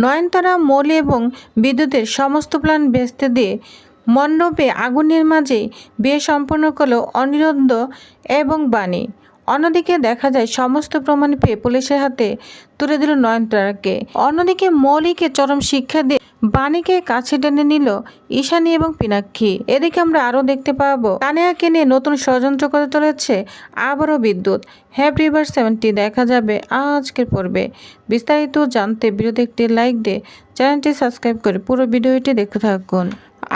নয়নতারা, মৌলি এবং বিদ্যুতের সমস্ত প্ল্যান ভেস্তে দিয়ে মণ্ডপে আগুনের মাঝে বিয়ে সম্পন্ন করল অনিরুদ্ধ এবং বাণী। অন্যদিকে দেখা যায় সমস্ত প্রমাণ পেয়ে পুলিশের হাতে তুলে দিল নয়নতারাকে। অন্যদিকে মৌলিকে চরম শিক্ষা দিয়ে বাণীকে কাছে টেনে নিল ঈশানী এবং পিনাক্ষী। এদিকে আমরা আরও দেখতে পাবো তানিয়াকে নিয়ে নতুন ষড়যন্ত্র করে চলেছে আবারও বিদ্যুৎ। হ্যাপি রিভার 70 দেখা যাবে আজকের পর্বে। বিস্তারিত জানতে ভিডিওতে একটি লাইক দিয়ে চ্যানেলটি সাবস্ক্রাইব করে পুরো ভিডিওটি দেখতে থাকুন।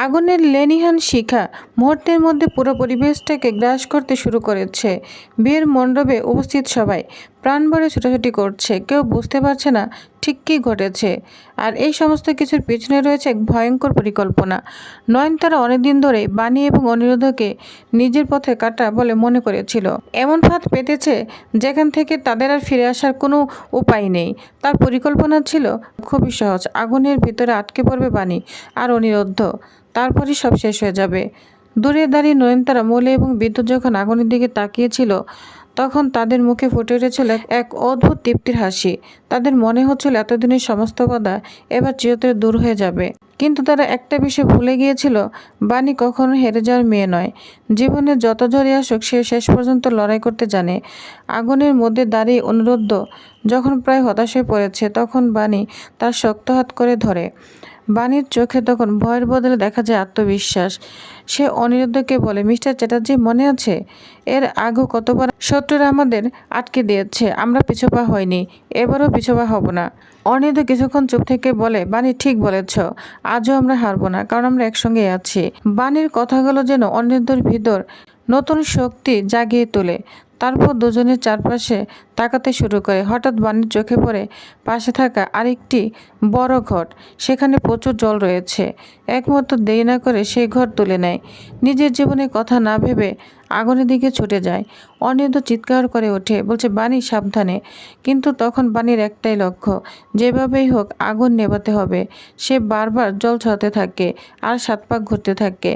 আগুনের লেনিহান শিখা মুহূর্তের মধ্যে পুরো পরিবেশটাকে গ্রাস করতে শুরু করেছে। বিয়ের মণ্ডপে উপস্থিত সবাই প্রাণ ভরে ছোটাছুটি করছে, কেউ বুঝতে পারছে না ঠিক কী ঘটেছে। আর এই সমস্ত কিছুর পিছনে রয়েছে এক ভয়ঙ্কর পরিকল্পনা। নয়নতারা অনেকদিন ধরে বাণী এবং অনিরুদ্ধকে নিজের পথে কাটা বলে মনে করেছিল। এমন ফাঁদ পেতেছে যেখান থেকে তাদের আর ফিরে আসার কোনো উপায় নেই। তার পরিকল্পনা ছিল খুবই সহজ, আগুনের ভিতরে আটকে পড়বে বাণী আর অনিরুদ্ধ, তারপরই সব শেষ হয়ে যাবে। দূরে দাঁড়িয়ে নয়নতারা, মৌলি এবং বিদ্যুৎ যখন আগুনের দিকে তাকিয়েছিল তখন তাদের মুখে ফুটে উঠেছিল এক অদ্ভুত তৃপ্তির হাসি। তাদের মনে হচ্ছিল এতদিনের সমস্ত বাধা এবার চিরতরে দূর হয়ে যাবে। কিন্তু তারা একটা বিষয় ভুলে গিয়েছিল, বাণী কখনো হেরে যাওয়ার মেয়ে নয়। জীবনে যত ঝড়ই আসুক সে শেষ পর্যন্ত লড়াই করতে জানে। আগুনের মধ্যে দাঁড়িয়ে অনিরুদ্ধ যখন প্রায় হতাশ হয়ে পড়েছে তখন বাণী তার শক্ত হাত করে ধরে। বাণীর চোখে তখন ভয়ের বদলে দেখা যায় আত্মবিশ্বাস। সে অনিরুদ্ধকে বলে, মিস্টার চ্যাটার্জি, মনে আছে এর আগেও কতবার শত্রুরা আমাদের আটকে দিয়েছে, আমরা পিছপা হইনি, এবারও পিছপা হব না। অনিরুদ্ধ কিছুক্ষণ চুপ থেকে বলে, বাণী ঠিক বলেছ, আজও আমরা হারবো না, কারণ আমরা একসঙ্গে আছি। বাণীর কথাগুলো যেন অনিরুদ্ধর ভিতর নতুন শক্তি জাগিয়ে তোলে। তারপর দুজনের চারপাশে তাকাতে শুরু করে। হঠাৎ বাণীর চোখে পড়ে পাশে থাকা আরেকটি বড় ঘট। সেখানে প্রচুর জল রয়েছে। এক মুহূর্ত দেরি না করে সেই ঘর তুলে নেয়। নিজের জীবনের কথা না ভেবে আগুনের দিকে ছুটে যায়। অনিরুদ্ধ চিৎকার করে ওঠে, বলছে, বাণী সাবধানে। কিন্তু তখন বাণীর একটাই লক্ষ্য, যেভাবেই হোক আগুন নেভাতে হবে। সে বারবার জল ছড়াতে থাকে আর সাত পাক ঘুরতে থাকে।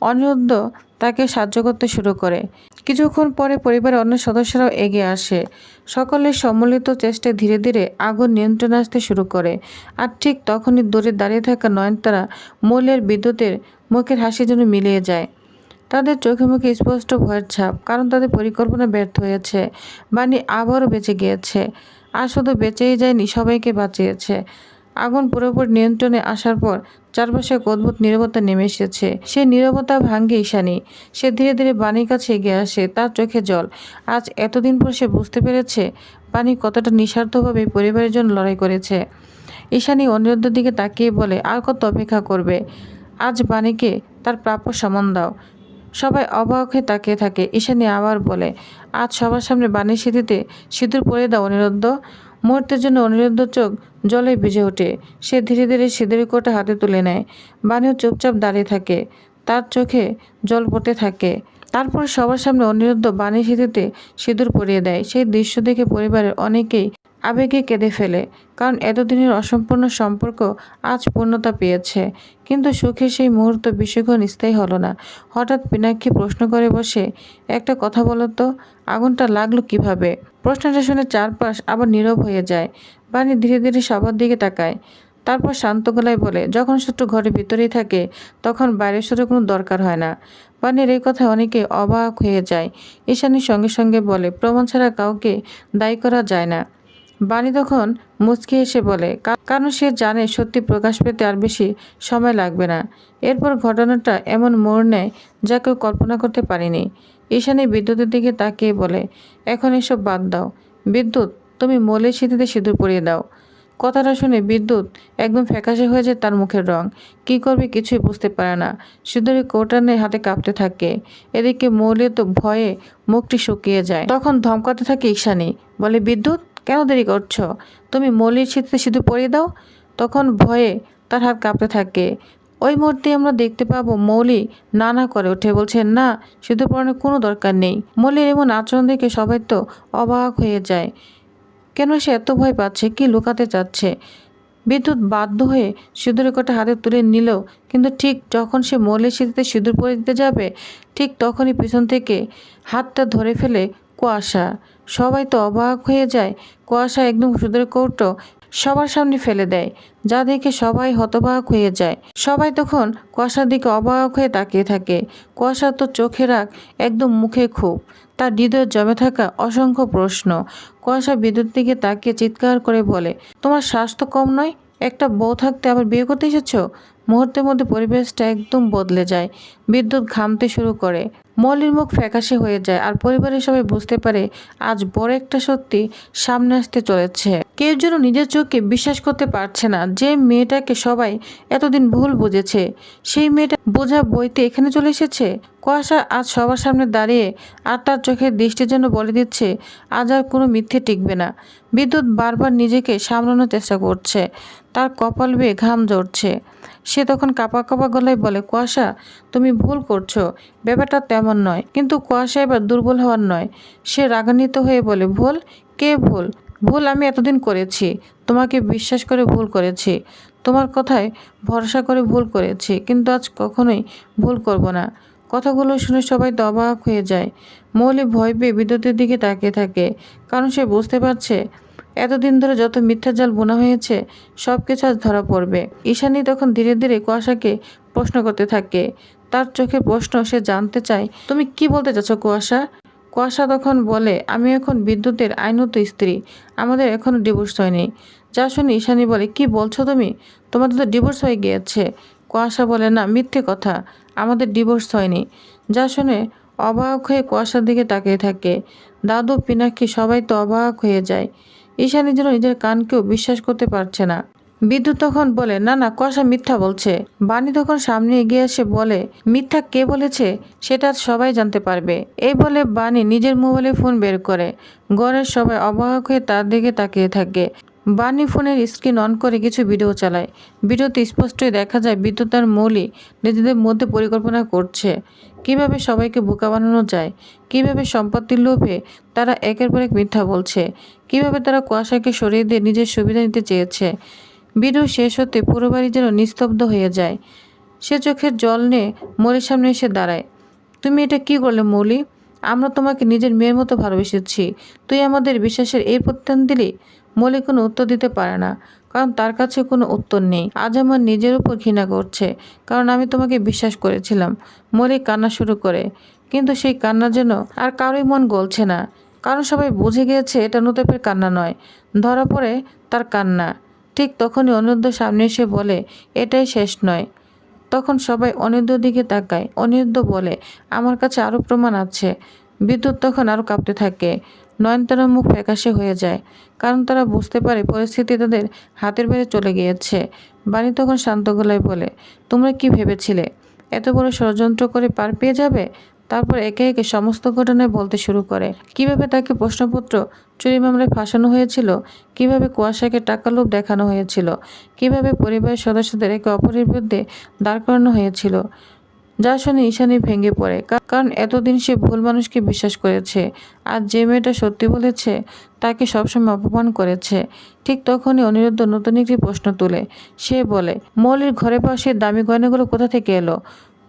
অনিরুদ্ধ তাকে সাহায্য করতে শুরু করে। কিছুক্ষণ পরে পরিবারের অন্য সদস্যরাও এগিয়ে আসে। সকলের সম্মিলিত চেষ্টায় ধীরে ধীরে আগুন নিয়ন্ত্রণে আসতে শুরু করে। আর ঠিক তখনই দূরে দাঁড়িয়ে থাকা নয়নতারা, মৌলের, বিদ্যুতের মুখের হাসি যেন মিলিয়ে যায়। তাদের চোখে মুখে স্পষ্ট ভয়ের ছাপ, কারণ তাদের পরিকল্পনা ব্যর্থ হয়েছে। বাণী আবারও বেঁচে গিয়েছে, আর শুধু বেঁচেই যায়নি, সবাইকে বাঁচিয়েছে। আগুন পুরোপুরি নিয়ন্ত্রণে আসার পর চারপাশে এক অদ্ভুত নীরবতা নেমে এসেছে। সেই নীরবতা ভাঙে ঈশানী। সে ধীরে ধীরে বাণীর কাছে এগিয়ে আসে, তার চোখে জল। আজ এতদিন পর সে বুঝতে পেরেছে বাণী কতটা নিঃস্বার্থভাবে পরিবারের জন্য লড়াই করেছে। ঈশানী অনিরুদ্ধের দিকে তাকিয়ে বলে, আর কত অপেক্ষা করবে? আজ বাণীকে তার প্রাপ্য সম্মান দাও। সবাই অবাক হয়ে তাকিয়ে থাকে। ঈশানী আবার বলে, আজ সবার সামনে বাণীর স্মৃতিতে সিঁদুর পরিয়ে দাও অনিরুদ্ধ। মুহূর্তের জন্য অনিরুদ্ধ চোখ জলে ভিজে ওঠে। সে ধীরে ধীরে সিঁদুরের কোটা হাতে তুলে নেয়। বাণীও চুপচাপ দাঁড়িয়ে থাকে, তার চোখে জল পড়তে থাকে। তারপর সবার সামনে অনিরুদ্ধ বাণীর স্মৃতিতে সিঁদুর পরিয়ে দেয়। সেই দৃশ্য দেখে পরিবারের অনেকেই আবেগে কেঁদে ফেলে, কারণ এতদিনের অসম্পূর্ণ সম্পর্ক আজ পূর্ণতা পেয়েছে। কিন্তু সুখের সেই মুহূর্ত বেশিক্ষণ স্থায়ী হলো না। হঠাৎ পিনাক্ষী প্রশ্ন করে বসে, একটা কথা বলো তো, আগুনটা লাগলো কিভাবে? প্রশ্নটা শুনে চারপাশ আবার নীরব হয়ে যায়। বাণী ধীরে ধীরে সবার দিকে তাকায়, তারপর শান্ত গলায় বলে, যখন শত্রু ঘরের ভিতরেই থাকে তখন বাইরের শত্রুর কোনো দরকার হয় না। বাণীর এই কথা অনেকে অবাক হয়ে যায়। ঈশানীর সঙ্গে সঙ্গে বলে, প্রমাণ ছাড়া কাউকে দায়ী করা যায় না। বাণী তখন মুচকি এসে বলে, কারণ সে জানে সত্যি প্রকাশ পেতে আর বেশি সময় লাগবে না। এরপর ঘটনাটা এমন মোড় নেয় যা কেউ কল্পনা করতে পারেনি। ঈশানী বিদ্যুতের দিকে তাকিয়ে বলে, এখন এসব বাদ দাও। বিদ্যুৎ, তুমি মৌলের স্মৃতিতে সিঁদুর পরিয়ে দাও। কথাটা শুনে বিদ্যুৎ একদম ফ্যাকাশে হয়ে যায়, তার মুখের রং। কি করবে কিছুই বুঝতে পারে না। সিঁদুরের কৌটা নিয়ে হাতে কাঁপতে থাকে। এদিকে মৌলি তো ভয়ে মুখটি শুকিয়ে যায়। তখন ধমকাতে থাকে ঈশানী, বলে, বিদ্যুৎ, কেন দেরি করছো? তুমি মৌলির স্মৃতিতে সিঁদুর পরিয়ে দাও। তখন ভয়ে তার হাত কাঁপতে থাকে। ওই মুহূর্তে আমরা দেখতে পাবো মৌলি না করে ওঠে, বলছে, না, সিঁদুর পরানোর কোনো দরকার নেই। মৌলির এমন আচরণ দেখে সবাই তো অবাক হয়ে যায়। কেন সে এত ভয় পাচ্ছে? কি লুকাতে চাচ্ছে? বিদ্যুৎ বাধ্য হয়ে সিঁদুরের কটা হাতে তুলে নিল, কিন্তু ঠিক যখন সে মৌলির স্মৃতিতে সিঁদুর পরে দিতে যাবে ঠিক তখনই পিছন থেকে হাতটা ধরে ফেলে কুয়াশা। সবাই তো অবাক হয়ে যায়। কুয়াশা একদম সিঁদুরের কৌটো সবার সামনে ফেলে দেয়, যা দেখে সবাই হতবাক হয়ে যায়। সবাই তখন কুয়াশার দিকে অবাক হয়ে তাকিয়ে থাকে। কুয়াশা তো চোখে রাগ, একদম মুখে ক্ষোভ, তার হৃদয়ে জমে থাকা অসংখ্য প্রশ্ন। কুয়াশা বিদ্যুৎ দিকে তাকিয়ে চিৎকার করে বলে, তোমার শ্বাস তো কম নয়, একটা বউ থাকতে আবার বিয়ে করতে এসেছো? মুহূর্তের মধ্যে পরিবেশটা একদম বদলে যায়। বিদ্যুৎ ঘামতে শুরু করে, মলির মুখ ফ্যাকাশে হয়ে যায়, আর পরিবারের সবাই বুঝতে পারে আজ বড় একটা সত্যি সামনে আসতে চলেছে। কেউ যেন নিজের চোখকে বিশ্বাস করতে পারছে না। যে মেয়েটাকে সবাই এতদিন ভুল বুঝেছে, সেই মেয়েটা বোঝা বইতে এখানে চলে এসেছে। কুয়াশা আজ সবার সামনে দাঁড়িয়ে আর তার চোখের দৃষ্টির জন্য বলে দিচ্ছে আজ আর কোনো মিথ্যে টিকবে না। বিদ্যুৎ বারবার নিজেকে সামলানোর চেষ্টা করছে, তার কপাল বেয়ে ঘাম ঝরছে। সে তখন কাঁপা কাঁপা গলায় বলে, কুয়াশা তুমি ভুল করছো, ব্যাপারটা তেমন নয়। কিন্তু কুয়াশা এবার দুর্বল হওয়ার নয়, সে রাগান্বিত হয়ে বলে, ভুল? কে ভুল? ভুল আমি এতদিন করেছি, তোমাকে বিশ্বাস করে ভুল করেছি, তোমার কথায় ভরসা করে ভুল করেছি, কিন্তু আজ কখনোই ভুল করব না। কথাগুলো শুনে সবাই তো অবাক হয়ে যায়। মৌলি ভয় পেয়ে বিদ্যুতের দিকে তাকিয়ে থাকে, কারণ সে বুঝতে পারছে এতদিন ধরে যত মিথ্যা জাল বোনা হয়েছে সব কিছু আজ ধরা পড়বে। ঈশানী তখন ধীরে ধীরে কুয়াশাকে প্রশ্ন করতে থাকে, তার চোখে প্রশ্ন। সে জানতে চায়, তুমি কি বলতে চাচ্ছ কুয়াশা? কুয়াশা তখন বলে, আমি এখন বিদ্যুতের আইনত স্ত্রী, আমাদের এখনও ডিভোর্স হয়নি। যা শুনে ঈশানী বলে, কি বলছো তুমি? তোমাদের তো ডিভোর্স হয়ে গিয়েছে। কুয়াশা বলে, না, মিথ্যে কথা, আমাদের ডিভোর্স হয়নি। যা শুনে অবাক হয়ে কুয়াশার দিকে তাকিয়ে থাকে। দাদু, পিনাক্ষী সবাই তো অবাক হয়ে যায়। ঈশানী যেন নিজের কানকেও বিশ্বাস করতে পারছে না। বিদ্যুৎ তখন বলে, না না, কুয়াশা মিথ্যা বলছে। বাণী তখন সামনে এগিয়ে এসে বলে, মিথ্যা কে বলেছে সেটা সবাই জানতে পারবে। এই বলে বাণী নিজের মোবাইলে ফোন বের করে। ঘরের সবাই অবাক হয়ে তার দিকে তাকিয়ে থাকে। বাণী ফোনের স্ক্রিন অন করে কিছু ভিডিও চালায়। ভিডিওতে স্পষ্টই দেখা যায় বিদ্যুৎ আর মৌলি নিজেদের মধ্যে পরিকল্পনা করছে, কিভাবে সবাইকে বোকা বানানো যায়, কিভাবে সম্পত্তির লোভে তারা একের পর এক মিথ্যা বলছে, কিভাবে তারা কুয়াশাকে সরিয়ে দিয়ে নিজের সুবিধা নিতে চেয়েছে। ভিডিও শেষ হতে পুরো বাড়ি যেন নিস্তব্ধ হয়ে যায়। সে চোখের জল নিয়ে মৌলির সামনে এসে দাঁড়ায়। তুমি এটা কি করলে মৌলি? আমরা তোমাকে নিজের মেয়ের মতো ভালোবেসেছি, তুই আমাদের বিশ্বাসের এই প্রত্যান দিলি? মৌলি কোনো উত্তর দিতে পারে না, কারণ তার কাছে কোনো উত্তর নেই। আজ আমার নিজের উপর ঘৃণা করছে, কারণ আমি তোমাকে বিশ্বাস করেছিলাম। মৌলি কান্না শুরু করে, কিন্তু সেই কান্না যেন আর কারোই মন গলছে না, কারণ সবাই বুঝে গিয়েছে এটা নুতপের কান্না নয়, ধরা পড়ে তার কান্না। ঠিক তখনই অনিরুদ্ধ সামনে এসে বলে, এটাই শেষ নয়। তখন সবাই অনিরুদ্ধর দিকে তাকায়। অনিরুদ্ধ বলে, আমার কাছে আরও প্রমাণ আছে। বিদ্যুৎ তখন আরও কাঁপতে থাকে। নয়নতারার মুখ ফ্যাকাশে হয়ে যায়, কারণ তারা বুঝতে পারে পরিস্থিতি তাদের হাতের বাইরে চলে গিয়েছে। বাণী তখন শান্ত গলায় বলে, তোমরা কি ভেবেছিলে এত বড় ষড়যন্ত্র করে পার পেয়ে যাবে? তারপর একে একে সমস্ত ঘটনায় বলতে শুরু করে, কিভাবে তাকে প্রশ্নপত্র চুরি মামলায় ফাঁসানো হয়েছিল, কিভাবে কুয়াশাকে টাকা লোভ দেখানো হয়েছিল, কিভাবে পরিবারের সদস্যদের একে অপরের বিরুদ্ধে দাঁড় করানো হয়েছিল। যা শুনে ঈশানী ভেঙে পড়ে, কারণ এতদিন সে ভুল মানুষকে বিশ্বাস করেছে, আর যে মেয়েটা সত্যি বলেছে তাকে সবসময় অপমান করেছে। ঠিক তখনই অনিরুদ্ধ নতুন একটি প্রশ্ন তুলে। সে বলে, মৌলির ঘরে পাওয়া সেই দামি গয়নাগুলো কোথা থেকে এলো?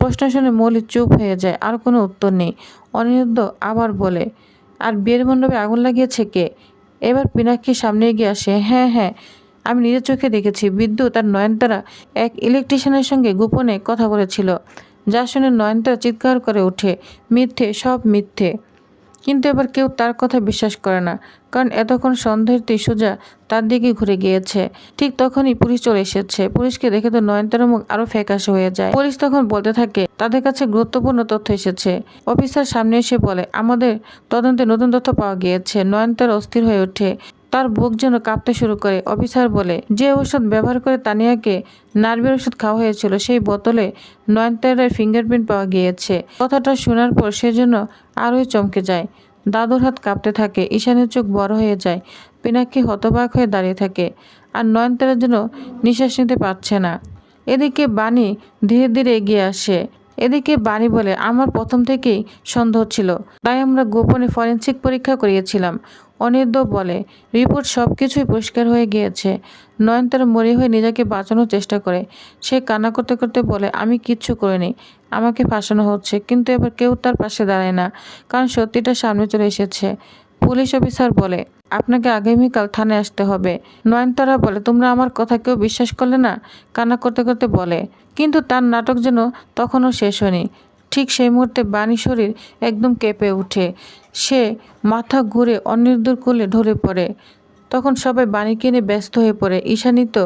প্রশ্ন শুনে মৌলি চুপ হয়ে যায়, আর কোনো উত্তর নেই। অনিরুদ্ধ আবার বলে, আর বিয়ের মণ্ডপে আগুন লাগিয়েছে কে? এবার পিনাক্ষীর সামনে এগিয়ে আসে। হ্যাঁ হ্যাঁ, আমি নিজের চোখে দেখেছি, বিদ্যুৎ আর নয়নতারা এক ইলেকট্রিশিয়ানের সঙ্গে গোপনে কথা বলেছিল। যা শুনে নয়নতারা চিৎকার করে ওঠে, মিথ্যে, সব মিথ্যে। কিন্তু এবার কেউ তার কথা বিশ্বাস করে না, কারণ এতক্ষণ সন্দেহের তীর সোজা তার দিকে ঘুরে গিয়েছে। ঠিক তখনই পুলিশ চলে এসেছে। পুলিশকে দেখে তো নয়নতারার মুখ আরো ফ্যাকাশে হয়ে যায়। পুলিশ তখন বলতে থাকে, তাদের কাছে গুরুত্বপূর্ণ তথ্য এসেছে। অফিসার সামনে এসে বলে, আমাদের তদন্তে নতুন তথ্য পাওয়া গিয়েছে। নয়নতারা অস্থির হয়ে ওঠে, তার বুক যেন কাঁপতে শুরু করে। অফিসার বলে, যে ঔষধ ব্যবহার করে তানিয়াকে নার্ভের ওষুধ খাওয়া হয়েছিল, সেই বোতলে নয়নতারার ফিঙ্গারপ্রিন্ট পাওয়া গিয়েছে। কথাটা শোনার পর সে যেন আরোই চমকে যায়। দাদুর হাত কাঁপতে থাকে, ঈশানের চোখ বড় হয়ে যায়। পিনাক্ষী হতবাক হয়ে দাঁড়িয়ে থাকে, আর নয়নতারার জন্য নিঃশ্বাস নিতে পারছে না। এদিকে বাণী ধীরে ধীরে এগিয়ে আসে। এদিকে বাণী বলে, আমার প্রথম থেকেই সন্দেহ ছিল, তাই আমরা গোপনে ফরেনসিক পরীক্ষা করিয়েছিলাম। অনিরুদ্ধ বলে, রিপোর্ট সব কিছুই পরিষ্কার হয়ে গিয়েছে। নয়নতারা মরে হয়ে নিজেকে বাঁচানোর চেষ্টা করে। সে কান্না করতে করতে বলে, আমি কিচ্ছু করিনি, আমাকে ফাঁসানো হচ্ছে। কিন্তু এবার কেউ তার পাশে দাঁড়ায় না, কারণ সত্যিটা সামনে চলে এসেছে। পুলিশ অফিসার বলে, আপনাকে আগামীকাল থানায় আসতে হবে। নয়নতারা বলে, তোমরা আমার কথা কেউ বিশ্বাস করলে না? কান্না করতে করতে বলে। কিন্তু তার নাটক যেন তখনও শেষ হয়নি। ঠিক সেই মুহূর্তে বাণী শরীর একদম কেঁপে ওঠে। সে মাথা ঘুরে অনিরুদ্ধর কোলে ঢলে পড়ে। তখন সবাই বাণীকে নিয়ে ব্যস্ত হয়ে পড়ে। ঈশানী তো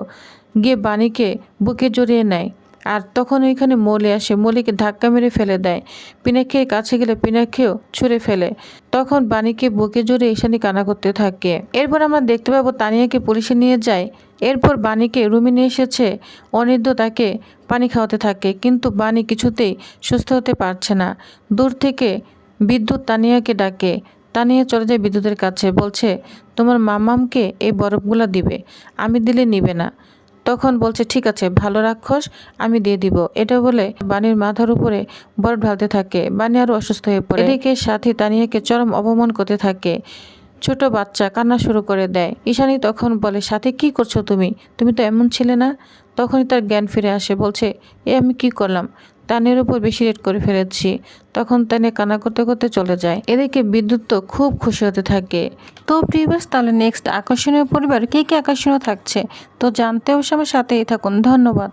গিয়ে বাণীকে বুকে জড়িয়ে নেয়। আর তখন ওইখানে মলি আসে, মলিকে ধাক্কা মেরে ফেলে দেয়। পিনাক্ষীর কাছে গেলে পিনাক্ষীও ছুঁড়ে ফেলে। তখন বাণীকে বুকে জড়িয়ে ঈশানী কান্না করতে থাকে। এরপর আমরা দেখতে পাবো তানিয়াকে পুলিশে নিয়ে যায়। এরপর বাণীকে রুমে নিয়ে এসেছে। অনিরুদ্ধ তাকে পানি খাওয়াতে থাকে, কিন্তু বাণী কিছুতেই সুস্থ হতে পারছে না। দূর থেকে বিদ্যুৎ তানিয়াকে ডাকে। তানিয়া চলে যায় বিদ্যুতের কাছে, বলছে, তোমার মামামকে এই বরফগুলা দিবে, আমি দিলে নিবে না। তখন বলছে, ঠিক আছে, ভালো রাক্ষস, আমি দিয়ে দিব। এটা বলে বাণীর মাথার উপরে বরফ ঢালতে থাকে। বাণী আরও অসুস্থ হয়ে পড়ে। এদিকে সাথী তানিয়াকে চরম অপমান করতে থাকে। ছোট বাচ্চা কান্না শুরু করে দেয়। ঈশানী তখন বলে, সাথী কি করছো তুমি? তুমি তো এমন ছিলে না। তখনই তার জ্ঞান ফিরে আসে, বলছে, আমি কি করলাম? তানিয়ার উপর বেশি রেট করে ফেলেছি। তখন তানিয়া কান্না করতে করতে চলে যায়। এদিকে বিদ্যুৎ তো খুব খুশি হতে থাকে। তো প্রিভিয়াস, তাহলে নেক্সট আকর্ষণীয় পরিবার কে কে আকর্ষণীয় থাকছে তো জানতে অবশ্যই আমার সাথেই থাকুন। ধন্যবাদ।